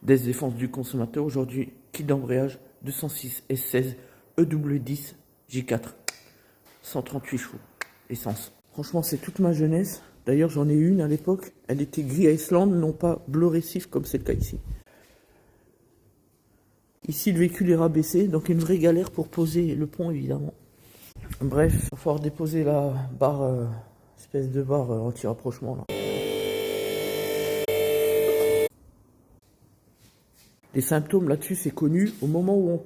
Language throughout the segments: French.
Des défenses du consommateur aujourd'hui, kit d'embrayage 206 S16 EW10 J4 138 chevaux essence. Franchement c'est toute ma jeunesse. D'ailleurs j'en ai une à l'époque, elle était gris Iceland, non pas bleu récif comme c'est le cas ici. Ici le véhicule est rabaissé, donc une vraie galère pour poser le pont évidemment. Bref, il va falloir déposer la barre, espèce de barre anti-rapprochement là. Les symptômes là-dessus, c'est connu. Au moment où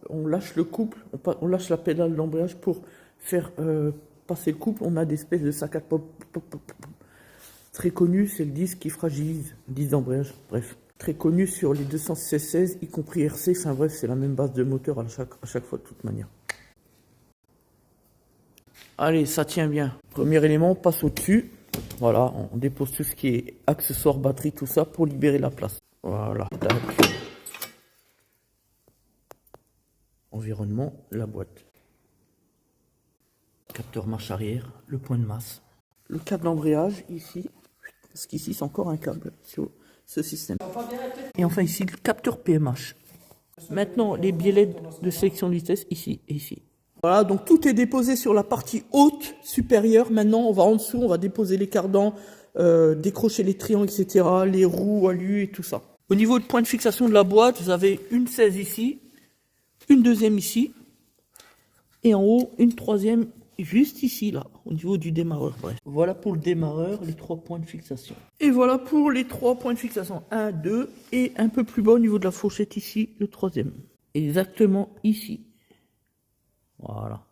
on lâche le couple, on lâche la pédale d'embrayage pour faire passer le couple, on a des espèces de saccades pop. Très connu, c'est le disque qui fragilise, le disque d'embrayage, bref. Très connu sur les 216, y compris RC, enfin bref, c'est la même base de moteur à chaque fois de toute manière. Allez, ça tient bien. Premier élément, on passe au-dessus. Voilà, on dépose tout ce qui est accessoires, batterie, tout ça pour libérer la place. Voilà, tac. Environnement, la boîte. Capteur marche arrière, le point de masse. Le câble d'embrayage ici, parce qu'ici c'est encore un câble sur ce système. Et enfin ici le capteur PMH. Maintenant les biellets de sélection de vitesse ici et ici. Voilà, donc tout est déposé sur la partie haute supérieure. Maintenant on va en dessous, on va déposer les cardans, décrocher les triangles, etc. Les roues, alu et tout ça. Au niveau de point de fixation de la boîte, vous avez une 16 ici, une deuxième ici, et en haut, une troisième juste ici, là, au niveau du démarreur. Bref, voilà pour le démarreur, les 3 points de fixation. Et voilà pour les 3 points de fixation. 1, 2, et un peu plus bas au niveau de la fourchette ici, le troisième. Exactement ici. Voilà.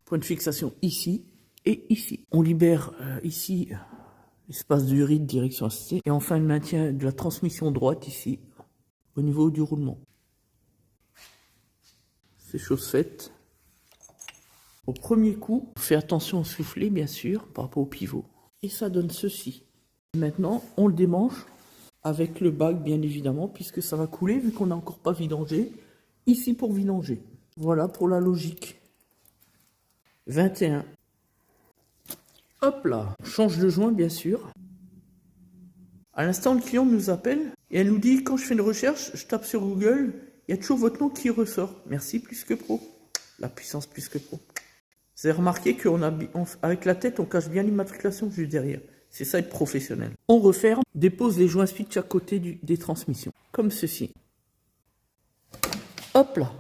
Point de fixation ici et ici. On libère ici l'espace du ride direction assistée. Et enfin le maintien de la transmission droite ici, au niveau du roulement. C'est chose faite. Au premier coup, on fait attention au soufflet bien sûr, par rapport au pivot. Et ça donne ceci. Maintenant, on le démanche avec le bac bien évidemment, puisque ça va couler vu qu'on n'a encore pas vidangé. Ici pour vidanger. Voilà pour la logique. 21. Hop là, on change de joint bien sûr. À l'instant, le client nous appelle et elle nous dit quand je fais une recherche, je tape sur Google, il y a toujours votre nom qui ressort. Merci Plus Que Pro. La puissance Plus Que Pro. Vous avez remarqué qu'avec la tête, on cache bien l'immatriculation juste derrière. C'est ça être professionnel. On referme, dépose les joints speed de chaque côté des transmissions. Comme ceci. Hop là.